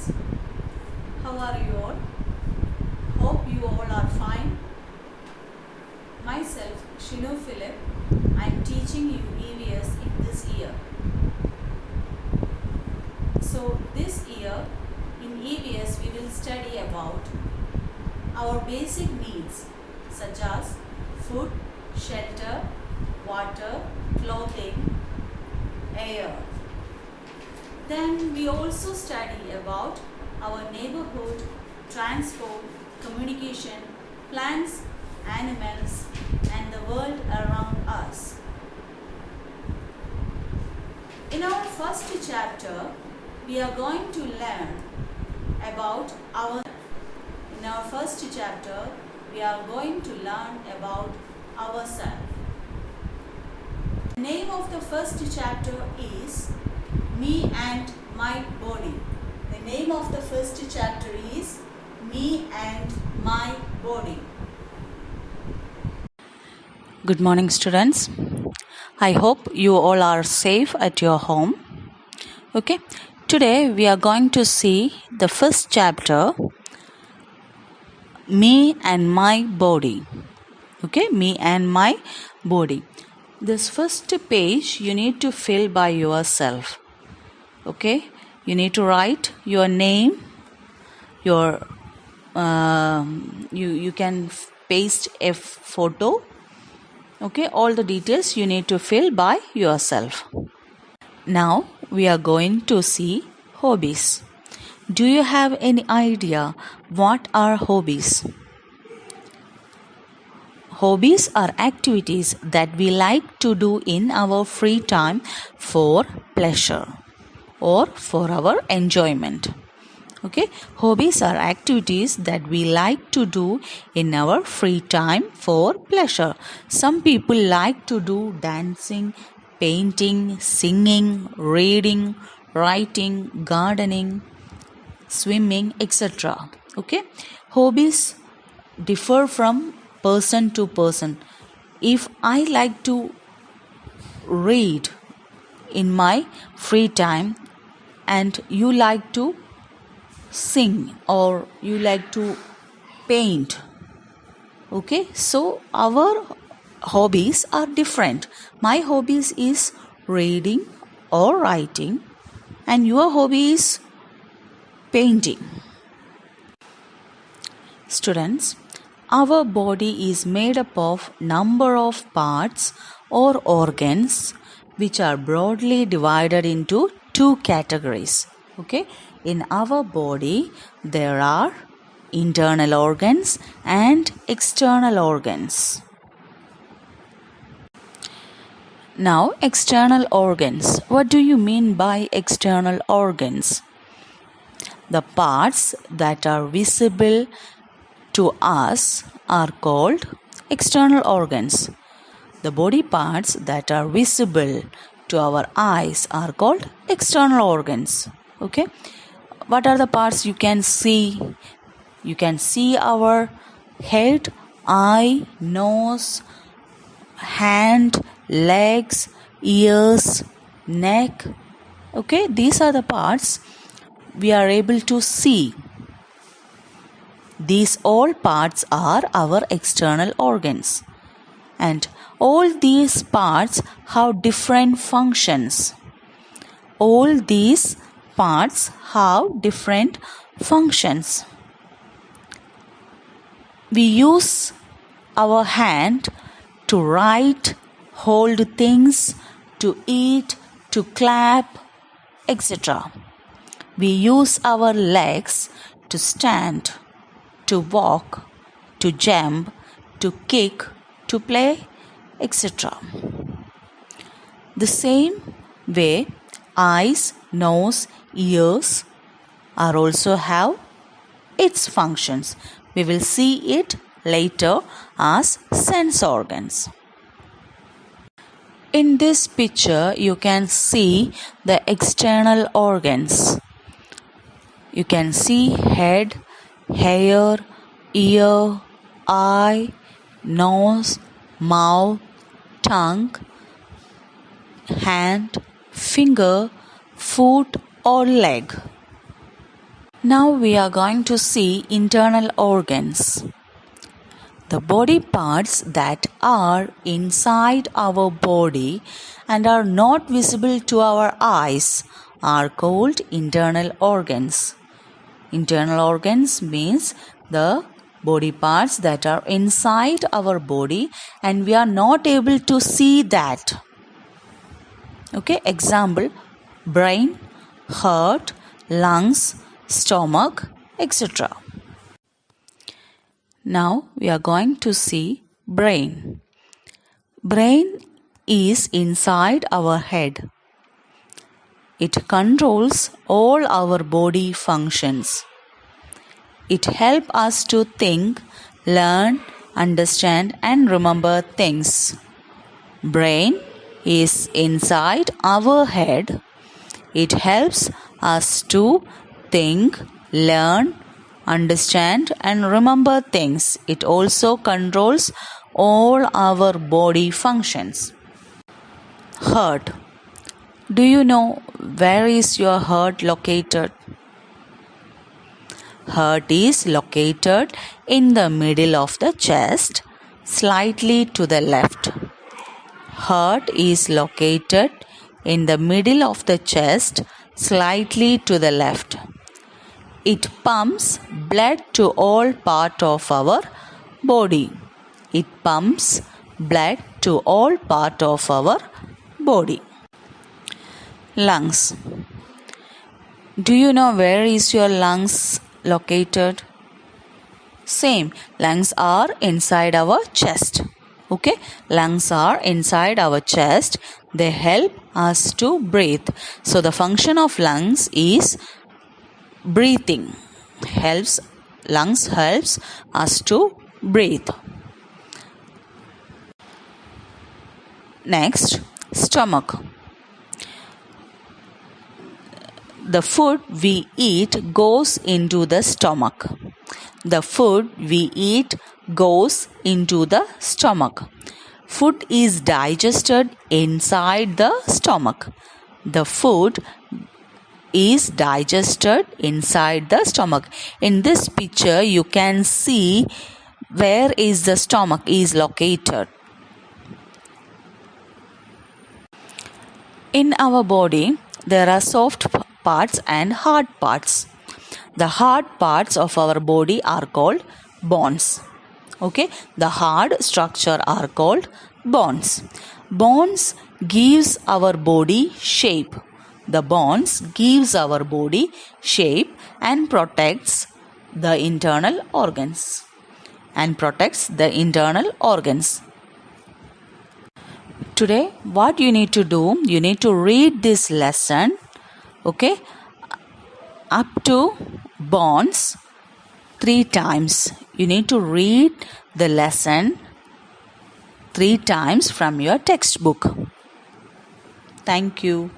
students. How are you all? Hope you all are fine. Myself, Shinu Philip. I am teaching you EVS in this year. So this year in EVS we will study about our basic needs such as food, shelter, water, clothing, air. Then we also study about our neighborhood, transport, communication, plants, animals, and the world around us. In our first chapter, we are going to learn about ourselves. The name of the first chapter is Me and My Body. The name of the first chapter is Me and My Body. Good morning, students. I hope you all are safe at your home. Okay, today we are going to see the first chapter, Me and My Body. Okay, Me and My Body. This first page you need to fill by yourself. Okay, you need to write your name, your you can paste a photo. Okay, all the details you need to fill by yourself. Now we are going to see hobbies. Do you have any idea what are hobbies? Hobbies are activities that we like to do in our free time for pleasure or for our enjoyment. Okay, hobbies are activities that we like to do in our free time for pleasure. Some people like to do dancing, painting, singing, reading, writing, gardening, swimming, etc. Okay, hobbies differ from person to person. If I like to read in my free time and you like to sing or you like to paint, okay, so our hobbies are different. My hobbies is reading or writing and your hobby is painting. Students, our body is made up of number of parts or organs which are broadly divided into two categories. Okay, in our body there are internal organs and external organs. Now, external organs. What do you mean by external organs? The parts that are visible to us are called external organs. The body parts that are visible to our eyes are called external organs. Okay, what are the parts you can see? You can see our head, eye, nose, hand, legs, ears, neck. Okay, these are the parts we are able to see. These all parts are our external organs. And all these parts have different functions. All these parts have different functions. We use our hand to write, hold things, to eat, to clap, etc. We use our legs to stand, to walk, to jump, to kick, to play, etc. The same way, eyes, nose, ears are also have its functions. We will see it later as sense organs. In this picture, you can see the external organs. You can see head, hair, ear, eye, nose, mouth, tongue, hand, finger, foot or leg. Now we are going to see internal organs. The body parts that are inside our body and are not visible to our eyes are called internal organs. Internal organs means the body parts that are inside our body and we are not able to see that. Okay, example, brain, heart, lungs, stomach, etc. Now we are going to see brain. Brain is inside our head. It controls all our body functions. It helps us to think, learn, understand and remember things. Brain is inside our head. It helps us to think, learn, understand and remember things. It also controls all our body functions. Heart. Do you know where is your heart located? Heart is located in the middle of the chest, slightly to the left. Heart is located in the middle of the chest, slightly to the left. It pumps blood to all parts of our body. It pumps blood to all parts of our body. Lungs. Do you know where is your lungs located? Same. Lungs are inside our chest. Okay. Lungs are inside our chest. They help us to breathe. So the function of lungs is breathing. Lungs helps us to breathe. Next, stomach. The food we eat goes into the stomach. The food we eat goes into the stomach. Food is digested inside the stomach. The food is digested inside the stomach. In this picture, you can see where is the stomach is located. In our body, there are soft parts and hard parts. The hard parts of our body are called bones. Okay, the hard structure are called bones. Bones gives our body shape. The bones gives our body shape and protects the internal organs. Today, what you need to do, you need to read this lesson, okay, up to bones 3 times. You need to read the lesson 3 times from your textbook. Thank you.